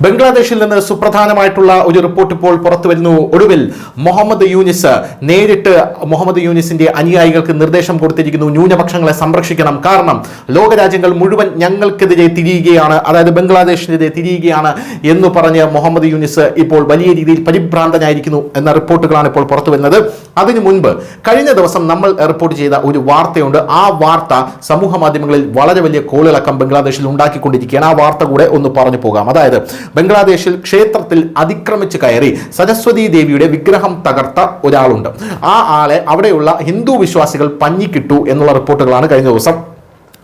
ബംഗ്ലാദേശിൽ നിന്ന് സുപ്രധാനമായിട്ടുള്ള ഒരു റിപ്പോർട്ട് ഇപ്പോൾ പുറത്തു വരുന്നു. ഒടുവിൽ മുഹമ്മദ് യൂനിസ് നേരിട്ട് മുഹമ്മദ് യൂനിസിന്റെ അനുയായികൾക്ക് നിർദ്ദേശം കൊടുത്തിരിക്കുന്നു, ന്യൂനപക്ഷങ്ങളെ സംരക്ഷിക്കണം, കാരണം ലോകരാജ്യങ്ങൾ മുഴുവൻ ഞങ്ങൾക്കെതിരെ തിരിയുകയാണ്, അതായത് ബംഗ്ലാദേശിനെതിരെ തിരിയുകയാണ് എന്ന് പറഞ്ഞ് മുഹമ്മദ് യൂനിസ് ഇപ്പോൾ വലിയ രീതിയിൽ പരിഭ്രാന്തനായിരിക്കുന്നു എന്ന റിപ്പോർട്ടുകളാണ് ഇപ്പോൾ പുറത്തു വരുന്നത്. അതിനു മുൻപ് കഴിഞ്ഞ ദിവസം നമ്മൾ റിപ്പോർട്ട് ചെയ്ത ഒരു വാർത്തയുണ്ട്. ആ വാർത്ത സമൂഹ മാധ്യമങ്ങളിൽ വളരെ വലിയ കോളിളക്കം ബംഗ്ലാദേശിൽ ഉണ്ടാക്കിക്കൊണ്ടിരിക്കുകയാണ്. ആ വാർത്ത കൂടെ ഒന്ന് പറഞ്ഞു പോകാം. അതായത് ബംഗ്ലാദേശിൽ ക്ഷേത്രത്തിൽ അതിക്രമിച്ച് കയറി സരസ്വതി ദേവിയുടെ വിഗ്രഹം തകർത്ത ഒരാളുണ്ട്. ആ ആളെ അവിടെയുള്ള ഹിന്ദു വിശ്വാസികൾ പഞ്ഞിക്കിട്ടു എന്നുള്ള റിപ്പോർട്ടുകളാണ് കഴിഞ്ഞ ദിവസം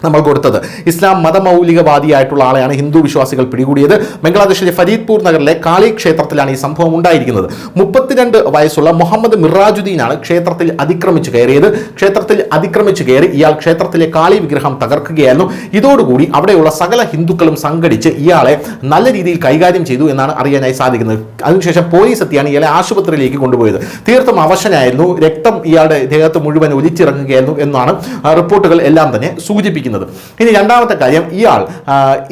നമ്മൾ കൊടുത്തത്. ഇസ്ലാം മതമൗലികവാദിയായിട്ടുള്ള ആളെയാണ് ഹിന്ദു വിശ്വാസികൾ പിടികൂടിയത്. ബംഗ്ലാദേശിലെ ഫരീദ്പൂർ നഗറിലെ കാളി ക്ഷേത്രത്തിലാണ് ഈ സംഭവം ഉണ്ടായിരിക്കുന്നത്. 32 വയസ്സുള്ള മുഹമ്മദ് മിറാജുദ്ദീനാണ് ക്ഷേത്രത്തിൽ അതിക്രമിച്ച് കയറിയത്. ക്ഷേത്രത്തിൽ അതിക്രമിച്ച് കയറി ഇയാൾ ക്ഷേത്രത്തിലെ കാളി വിഗ്രഹം തകർക്കുകയായിരുന്നു. ഇതോടുകൂടി അവിടെയുള്ള സകല ഹിന്ദുക്കളും സംഘടിച്ച് ഇയാളെ നല്ല രീതിയിൽ കൈകാര്യം ചെയ്തു എന്നാണ് അറിയാനായി സാധിക്കുന്നത്. അതിനുശേഷം പോലീസ് എത്തിയാണ് ഇയാളെ ആശുപത്രിയിലേക്ക് കൊണ്ടുപോയത്. തീർത്തും അവശനായിരുന്നു, രക്തം ഇയാളുടെ ദേഹത്ത് മുഴുവൻ ഒലിച്ചിറങ്ങുകയായിരുന്നു എന്നാണ് റിപ്പോർട്ടുകൾ എല്ലാം തന്നെ സൂചിപ്പിക്കുന്നത്. ഇനി രണ്ടാമത്തെ കാര്യം, ഇയാൾ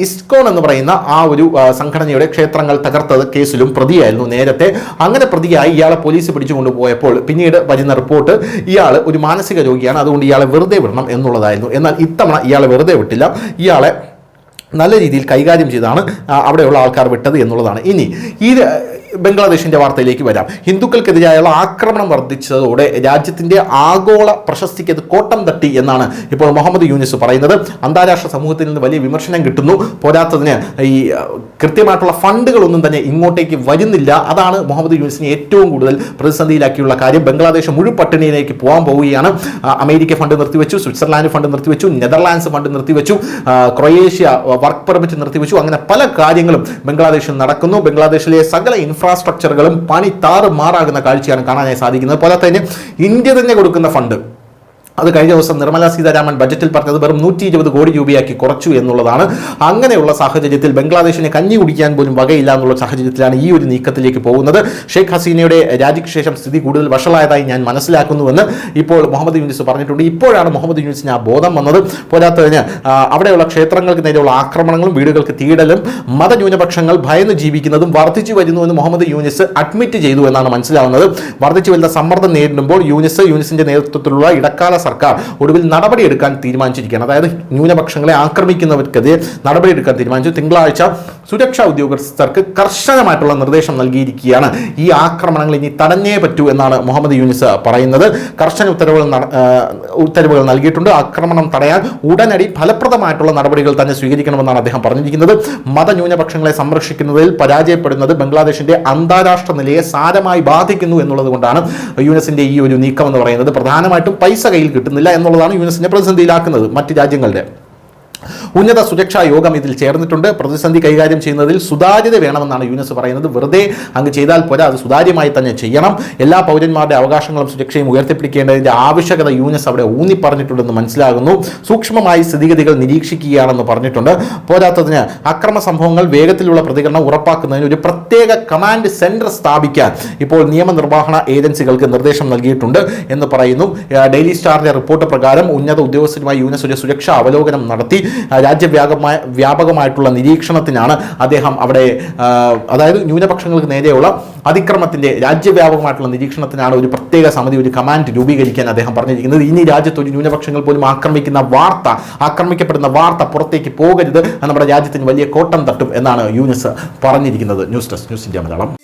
ഇസ്കോൺ എന്ന് പറയുന്ന ആ ഒരു സംഘടനയുടെ ക്ഷേത്രങ്ങൾ തകർത്തത് കേസിലും പ്രതിയായിരുന്നു നേരത്തെ. അങ്ങനെ പ്രതിയായി ഇയാളെ പോലീസ് പിടിച്ചുകൊണ്ടുപോയപ്പോൾ പിന്നീട് വരുന്ന റിപ്പോർട്ട് ഇയാൾ ഒരു മാനസിക രോഗിയാണ്, അതുകൊണ്ട് ഇയാളെ വെറുതെ വിടണം എന്നുള്ളതായിരുന്നു. എന്നാൽ ഇത്തവണ ഇയാളെ വെറുതെ വിട്ടില്ല, ഇയാളെ നല്ല രീതിയിൽ കൈകാര്യം ചെയ്താണ് അവിടെയുള്ള ആൾക്കാർ വിട്ടത് എന്നുള്ളതാണ്. ഇനി ഈ ബംഗ്ലാദേശിന്റെ വാർത്തയിലേക്ക് വരാം. ഹിന്ദുക്കൾക്കെതിരായുള്ള ആക്രമണം വർദ്ധിച്ചതോടെ രാജ്യത്തിന്റെ ആഗോള പ്രശസ്തിക്ക് അത് കോട്ടം തട്ടി എന്നാണ് ഇപ്പോൾ മുഹമ്മദ് യൂനിസ് പറയുന്നത്. അന്താരാഷ്ട്ര സമൂഹത്തിൽ നിന്ന് വലിയ വിമർശനം കിട്ടുന്നു. പോരാത്തതിന് ഈ കൃത്യമായിട്ടുള്ള ഫണ്ടുകളൊന്നും തന്നെ ഇങ്ങോട്ടേക്ക് വരുന്നില്ല. അതാണ് മുഹമ്മദ് യൂനിസിനെ ഏറ്റവും കൂടുതൽ പ്രതിസന്ധിയിലാക്കിയുള്ള കാര്യം. ബംഗ്ലാദേശ് മുഴുപട്ടിണിയിലേക്ക് പോകാൻ പോവുകയാണ്. അമേരിക്ക ഫണ്ട് നിർത്തിവെച്ചു, സ്വിറ്റ്സർലാൻഡ് ഫണ്ട് നിർത്തിവെച്ചു, നെതർലാൻഡ്സ് ഫണ്ട് നിർത്തിവെച്ചു, ക്രൊയേഷ്യ വർക്ക് പെർമിറ്റ് നിർത്തിവെച്ചു. അങ്ങനെ പല കാര്യങ്ങളും ബംഗ്ലാദേശിൽ നടക്കുന്നു. ബംഗ്ലാദേശിലെ സകല ഇൻഫ്രാസ്ട്രക്ചറുകളും പണി താറുമാറാകുന്ന കാഴ്ചയാണ് കാണാനായി സാധിക്കുന്നത്. പോലെ തന്നെ ഇന്ത്യ തന്നെ കൊടുക്കുന്ന ഫണ്ട് അത് കഴിഞ്ഞ ദിവസം നിർമ്മല സീതാരാമൻ ബജറ്റിൽ പറഞ്ഞത് വെറും 120 കോടി രൂപയാക്കി കുറച്ചു എന്നുള്ളതാണ്. അങ്ങനെയുള്ള സാഹചര്യത്തിൽ ബംഗ്ലാദേശിനെ കഞ്ഞി കുടിക്കാൻ പോലും വകയില്ല എന്നുള്ള സാഹചര്യത്തിലാണ് ഈ ഒരു നീക്കത്തിലേക്ക് പോകുന്നത്. ഷെയ്ഖ് ഹസീനയുടെ രാജിക്ക് ശേഷം സ്ഥിതി കൂടുതൽ വഷളായതായി ഞാൻ മനസ്സിലാക്കുന്നുവെന്ന് ഇപ്പോൾ മുഹമ്മദ് യൂനിസ് പറഞ്ഞിട്ടുണ്ട്. ഇപ്പോഴാണ് മുഹമ്മദ് യൂനിസിന് ആ ബോധം വന്നത്. പോരാത്തതിന് അവിടെയുള്ള ക്ഷേത്രങ്ങൾക്ക് നേരെയുള്ള ആക്രമണങ്ങളും വീടുകൾക്ക് തീയിടലും മതന്യൂനപക്ഷങ്ങൾ ഭയന്ന് ജീവിക്കുന്നതും വർദ്ധിച്ചു വരുന്നുവെന്ന് മുഹമ്മദ് യൂനിസ് അഡ്മിറ്റ് ചെയ്തു എന്നാണ് മനസ്സിലാവുന്നത്. വർദ്ധിച്ചു വരുന്ന സമ്മർദ്ദം നേരിടുമ്പോൾ യൂനിസിന്റെ നേതൃത്വത്തിലുള്ള ഇടക്കാല സർക്കാർ ഒടുവിൽ നടപടിയെടുക്കാൻ തീരുമാനിച്ചിരിക്കുകയാണ്. അതായത് ന്യൂനപക്ഷങ്ങളെ ആക്രമിക്കുന്നവർക്കെതിരെ നടപടിയെടുക്കാൻ തീരുമാനിച്ചു. തിങ്കളാഴ്ച സുരക്ഷാ ഉദ്യോഗസ്ഥർക്ക് കർശനമായിട്ടുള്ള നിർദ്ദേശം നൽകിയിരിക്കുകയാണ്. ഈ ആക്രമണങ്ങൾ ഇനി തടഞ്ഞേ പറ്റൂ എന്നാണ് മുഹമ്മദ് യൂനിസ് പറയുന്നത്. കർശന ഉത്തരവുകൾ നൽകിയിട്ടുണ്ട്. ആക്രമണം തടയാൻ ഉടനടി ഫലപ്രദമായിട്ടുള്ള നടപടികൾ തന്നെ സ്വീകരിക്കണമെന്നാണ് അദ്ദേഹം പറഞ്ഞിരിക്കുന്നത്. മതന്യൂനപക്ഷങ്ങളെ സംരക്ഷിക്കുന്നതിൽ പരാജയപ്പെടുന്നത് ബംഗ്ലാദേശിന്റെ അന്താരാഷ്ട്ര നിലയെ സാരമായി ബാധിക്കുന്നു എന്നുള്ളത് കൊണ്ടാണ് യൂനിസിന്റെ ഈ ഒരു നീക്കം എന്ന് പറയുന്നത്. പ്രധാനമായിട്ടും പൈസ കയ്യിൽ കിട്ടുന്നില്ല എന്നുള്ളതാണ് യൂനിസിനെ പ്രതിസന്ധിയിലാക്കുന്നത്. മറ്റ് രാജ്യങ്ങളുടെ ഉന്നത സുരക്ഷാ യോഗം ഇതിൽ ചേർന്നിട്ടുണ്ട്. പ്രതിസന്ധി കൈകാര്യം ചെയ്യുന്നതിൽ സുതാര്യത വേണമെന്നാണ് യൂനിസ് പറയുന്നത്. വെറുതെ അങ്ങ് ചെയ്താൽ പോരാ, അത് സുതാര്യമായി തന്നെ ചെയ്യണം. എല്ലാ പൗരന്മാരുടെ അവകാശങ്ങളും സുരക്ഷയും ഉയർത്തിപ്പിടിക്കേണ്ടതിന്റെ ആവശ്യകത യൂനിസ് അവിടെ ഊന്നി പറഞ്ഞിട്ടുണ്ടെന്ന് മനസ്സിലാകുന്നു. സൂക്ഷ്മമായി സ്ഥിതിഗതികൾ നിരീക്ഷിക്കുകയാണെന്ന് പറഞ്ഞിട്ടുണ്ട്. പോരാത്തതിന് അക്രമ സംഭവങ്ങൾ വേഗത്തിലുള്ള പ്രതികരണം ഉറപ്പാക്കുന്നതിന് ഒരു പ്രത്യേക കമാൻഡ് സെന്റർ സ്ഥാപിക്കാൻ ഇപ്പോൾ നിയമനിർവഹണ ഏജൻസികൾക്ക് നിർദ്ദേശം നൽകിയിട്ടുണ്ട് എന്ന് പറയുന്നു. ഡെയിലി സ്റ്റാറിന്റെ റിപ്പോർട്ട് പ്രകാരം ഉന്നത ഉദ്യോഗസ്ഥരുമായി യൂനിസ് ഒരു സുരക്ഷാ അവലോകനം നടത്തി. വ്യാപകമായിട്ടുള്ള നിരീക്ഷണത്തിനാണ് അദ്ദേഹം അവിടെ, അതായത് ന്യൂനപക്ഷങ്ങൾക്ക് നേരെയുള്ള അതിക്രമത്തിന്റെ രാജ്യവ്യാപകമായിട്ടുള്ള നിരീക്ഷണത്തിനാണ് ഒരു പ്രത്യേക സമിതി, ഒരു കമാൻഡ് രൂപീകരിക്കാൻ അദ്ദേഹം പറഞ്ഞിരിക്കുന്നത്. ഇനി രാജ്യത്ത് ഒരു ന്യൂനപക്ഷങ്ങൾ പോലും ആക്രമിക്കപ്പെടുന്ന വാർത്ത പുറത്തേക്ക് പോകരുത്. നമ്മുടെ രാജ്യത്തിന് വലിയ കോട്ടം തട്ടും എന്നാണ് യൂനിസ് പറഞ്ഞിരിക്കുന്നത്. News desk, news India Malayalam.